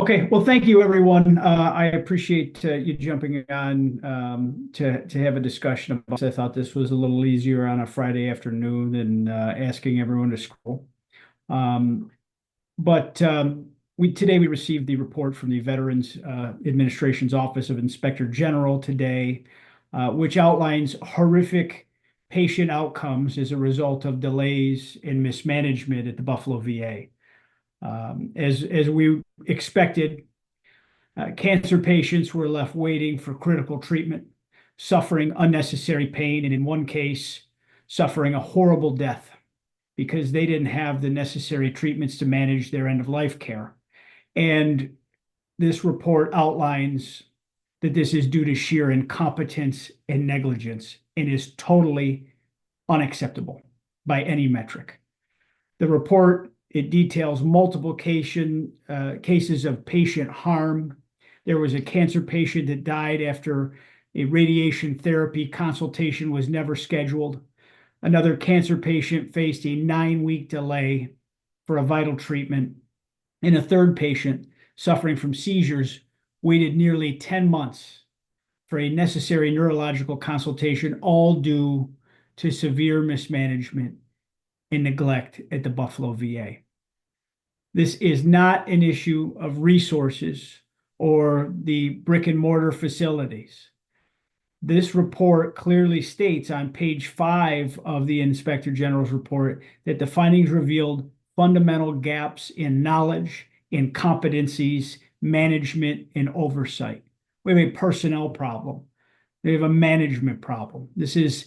Okay, well, thank you, everyone. I appreciate you jumping on to have a discussion about this. I thought this was a little easier on a Friday afternoon than asking everyone to scroll. Um, but today we received the report from the Veterans Administration's Office of Inspector General today, which outlines horrific patient outcomes as a result of delays and mismanagement at the Buffalo VA. As we expected, cancer patients were left waiting for critical treatment, suffering unnecessary pain, and in one case, suffering a horrible death because they didn't have the necessary treatments to manage their end-of-life care. And this report outlines that this is due to sheer incompetence and negligence and is totally unacceptable by any metric. The report, it details multiple cases of patient harm. There was a cancer patient that died after a radiation therapy consultation was never scheduled. Another cancer patient faced a 9-week delay for a vital treatment. And a third patient suffering from seizures waited nearly 10 months for a necessary neurological consultation, all due to severe mismanagement and neglect at the Buffalo VA. This is not an issue of resources or the brick and mortar facilities. This report clearly states on page 5 of the Inspector General's report that the findings revealed fundamental gaps in knowledge, in competencies, management, and oversight. We have a personnel problem. We have a management problem. This is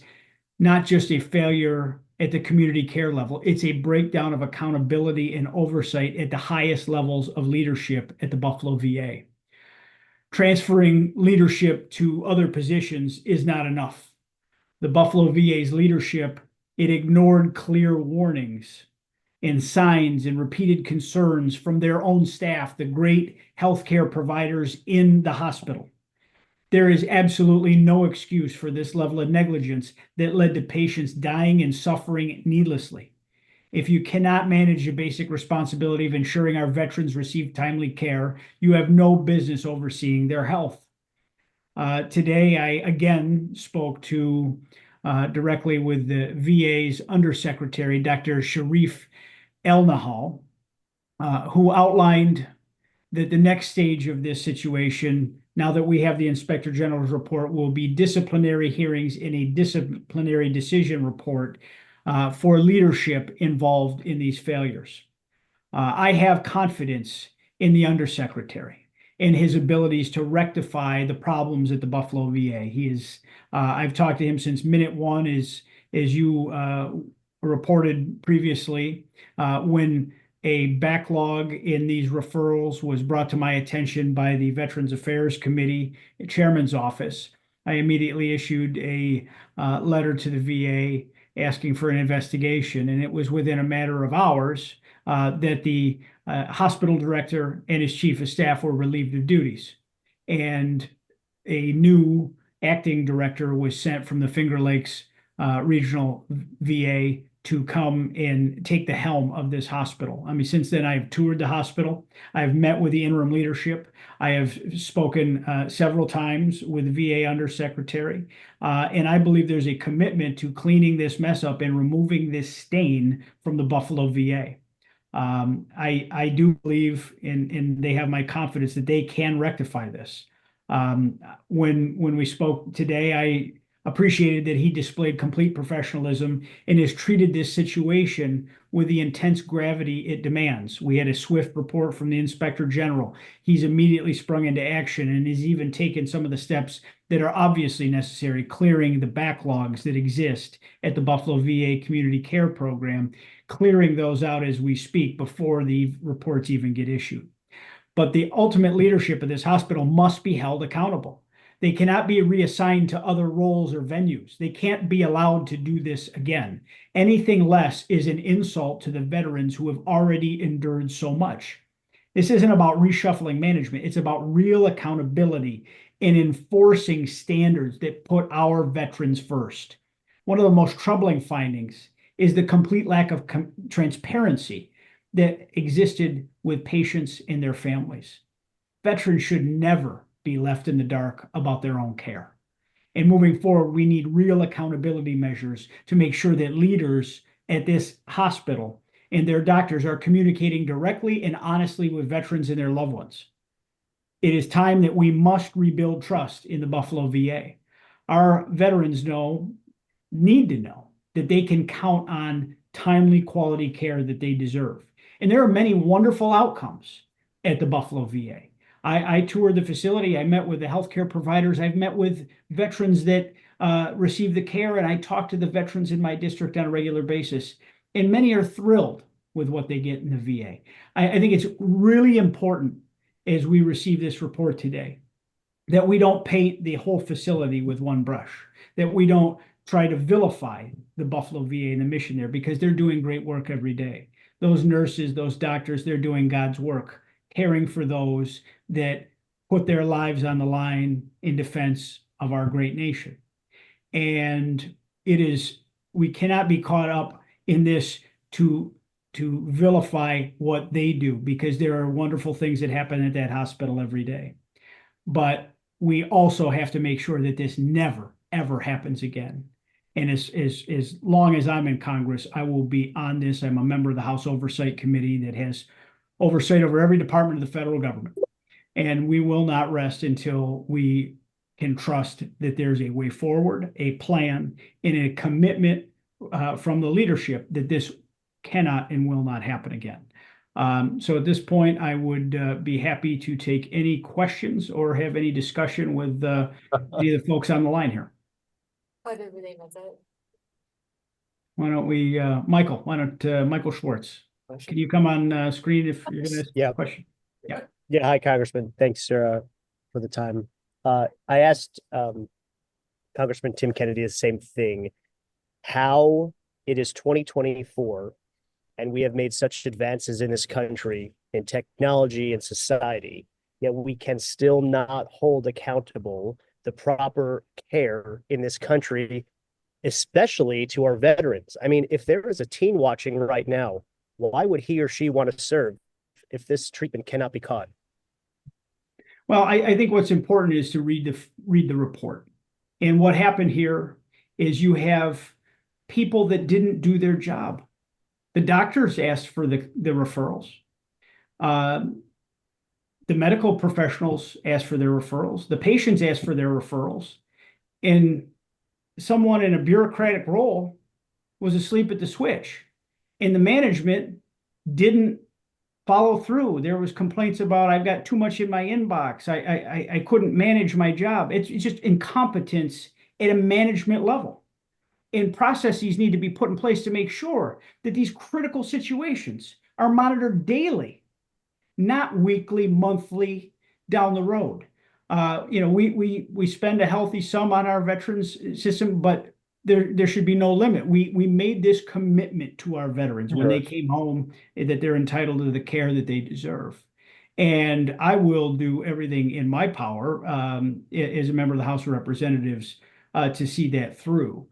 not just a failure at the community care level. It's a breakdown of accountability and oversight at the highest levels of leadership at the Buffalo VA. Transferring leadership to other positions is not enough. The Buffalo VA's leadership, it ignored clear warnings and signs and repeated concerns from their own staff, the great healthcare providers in the hospital. There is absolutely no excuse for this level of negligence that led to patients dying and suffering needlessly. If you cannot manage the basic responsibility of ensuring our veterans receive timely care, you have no business overseeing their health. Today, I again spoke directly with the VA's Undersecretary, Dr. Sharif El-Nahal, who outlined that the next stage of this situation, now that we have the Inspector General's report, will be disciplinary hearings in a disciplinary decision report for leadership involved in these failures. I have confidence in the Undersecretary and his abilities to rectify the problems at the Buffalo VA. I've talked to him since minute one, as you reported previously, when a backlog in these referrals was brought to my attention by the Veterans Affairs Committee Chairman's office. I immediately issued a letter to the VA asking for an investigation, and it was within a matter of hours that the hospital director and his chief of staff were relieved of duties, and a new acting director was sent from the Finger Lakes Regional VA to come and take the helm of this hospital. I mean, since then, I've toured the hospital. I've met with the interim leadership. I have spoken several times with the VA Undersecretary, and I believe there's a commitment to cleaning this mess up and removing this stain from the Buffalo VA. I do believe, and they have my confidence that they can rectify this. When we spoke today, I appreciated that he displayed complete professionalism and has treated this situation with the intense gravity it demands. We had a swift report from the Inspector General. He's immediately sprung into action and has even taken some of the steps that are obviously necessary, clearing the backlogs that exist at the Buffalo VA Community Care Program, clearing those out as we speak before the reports even get issued. But the ultimate leadership of this hospital must be held accountable. They cannot be reassigned to other roles or venues. They can't be allowed to do this again. Anything less is an insult to the veterans who have already endured so much. This isn't about reshuffling management. It's about real accountability and enforcing standards that put our veterans first. One of the most troubling findings is the complete lack of transparency that existed with patients and their families. veterans should never be left in the dark about their own care. And moving forward, we need real accountability measures to make sure that leaders at this hospital and their doctors are communicating directly and honestly with veterans and their loved ones. It is time that we must rebuild trust in the Buffalo VA. Our veterans need to know that they can count on timely quality care that they deserve. And there are many wonderful outcomes at the Buffalo VA. I toured the facility. I met with the healthcare providers. I've met with veterans that receive the care, and I talk to the veterans in my district on a regular basis. And many are thrilled with what they get in the VA. I think it's really important as we receive this report today that we don't paint the whole facility with one brush, that we don't try to vilify the Buffalo VA and the mission there, because they're doing great work every day. Those nurses, those doctors, they're doing God's work, caring for those that put their lives on the line in defense of our great nation. And we cannot be caught up in this to vilify what they do, because there are wonderful things that happen at that hospital every day. But we also have to make sure that this never, ever happens again. And as long as I'm in Congress, I will be on this. I'm a member of the House Oversight Committee that has oversight over every department of the federal government. And we will not rest until we can trust that there's a way forward, a plan, and a commitment from the leadership that this cannot and will not happen again. So at this point, I would be happy to take any questions or have any discussion with any of the folks on the line here. Everything was it. Why don't we, Michael, Michael Schwartz, can you come on screen if you're going to ask a question? Yeah. Hi, Congressman. Thanks for the time. I asked Congressman Tim Kennedy the same thing. How it is 2024 and we have made such advances in this country in technology and society, yet we can still not hold accountable the proper care in this country, especially to our veterans. I mean, if there is a teen watching right now, why would he or she want to serve if this treatment cannot be caught? Well, I think what's important is to read the report. And what happened here is you have people that didn't do their job. The doctors asked for the referrals. The medical professionals asked for their referrals. The patients asked for their referrals. And someone in a bureaucratic role was asleep at the switch. And the management didn't follow through. There was complaints about, I've got too much in my inbox. I couldn't manage my job. It's just incompetence at a management level. And processes need to be put in place to make sure that these critical situations are monitored daily, not weekly, monthly, down the road. We spend a healthy sum on our veterans system, but there should be no limit. We made this commitment to our veterans when they came home that they're entitled to the care that they deserve. And I will do everything in my power as a member of the House of Representatives to see that through.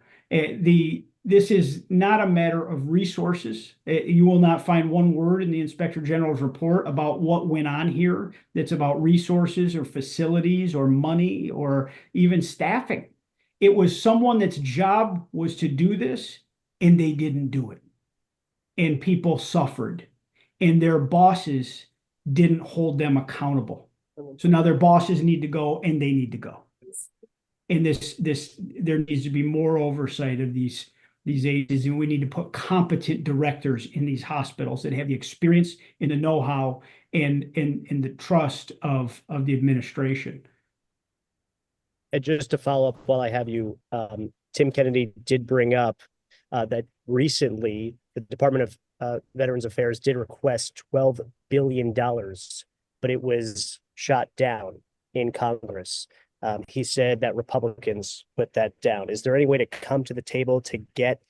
This is not a matter of resources. You will not find one word in the Inspector General's report about what went on here that's about resources or facilities or money or even staffing. It was someone that's job was to do this, and they didn't do it. And people suffered, and their bosses didn't hold them accountable. So now their bosses need to go, and they need to go. And there needs to be more oversight of these agencies, and we need to put competent directors in these hospitals that have the experience and the know-how and the trust of the administration. And just to follow up while I have you, Tim Kennedy did bring up that recently the Department of Veterans Affairs did request $12 billion, but it was shot down in Congress. He said that Republicans put that down. Is there any way to come to the table to get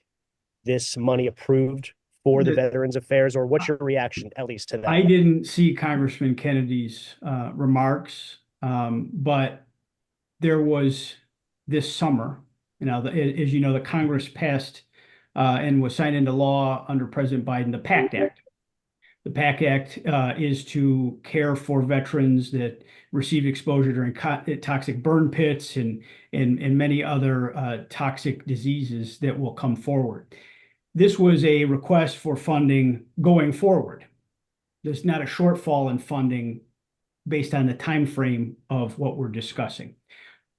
this money approved for the Veterans Affairs, or what's your reaction at least to that? I didn't see Congressman Kennedy's remarks, but there was this summer, as you know, the Congress passed and was signed into law under President Biden, the PACT Act, The PAC Act is to care for veterans that received exposure during toxic burn pits and many other toxic diseases that will come forward. This was a request for funding going forward. There's not a shortfall in funding based on the time frame of what we're discussing.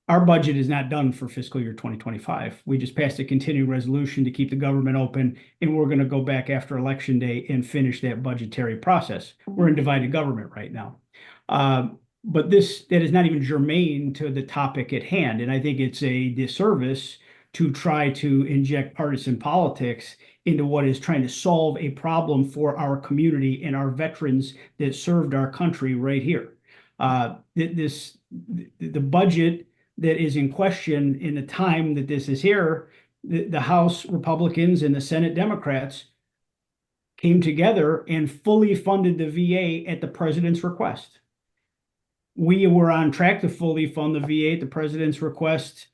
Our budget is not done for fiscal year 2025. We just passed a continuing resolution to keep the government open, and we're going to go back after Election Day and finish that budgetary process. We're in divided government right now. But that is not even germane to the topic at hand. And I think it's a disservice to try to inject partisan politics into what is trying to solve a problem for our community and our veterans that served our country right here. The budget that is in question in the time that this is here, the House Republicans and the Senate Democrats came together and fully funded the VA at the president's request. We were on track to fully fund the VA at the president's request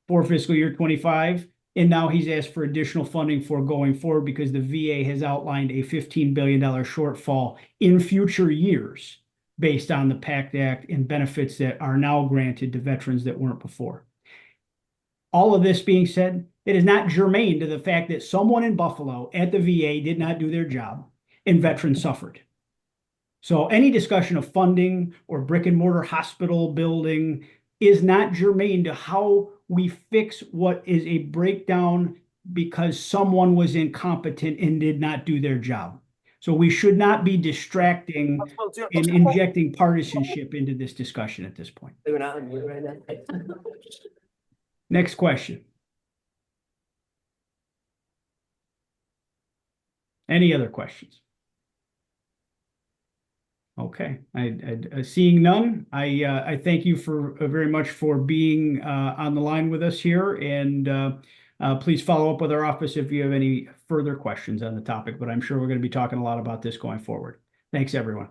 for fiscal year 25. And now he's asked for additional funding for going forward because the VA has outlined a $15 billion shortfall in future years based on the PACT Act and benefits that are now granted to veterans that weren't before. All of this being said, it is not germane to the fact that someone in Buffalo at the VA did not do their job and veterans suffered. So any discussion of funding or brick and mortar hospital building is not germane to how we fix what is a breakdown because someone was incompetent and did not do their job. So we should not be distracting and injecting partisanship into this discussion at this point. Next question. Any other questions? Okay, seeing none, I thank you for very much for being on the line with us here, and please follow up with our office if you have any further questions on the topic, but I'm sure we're going to be talking a lot about this going forward. Thanks, everyone.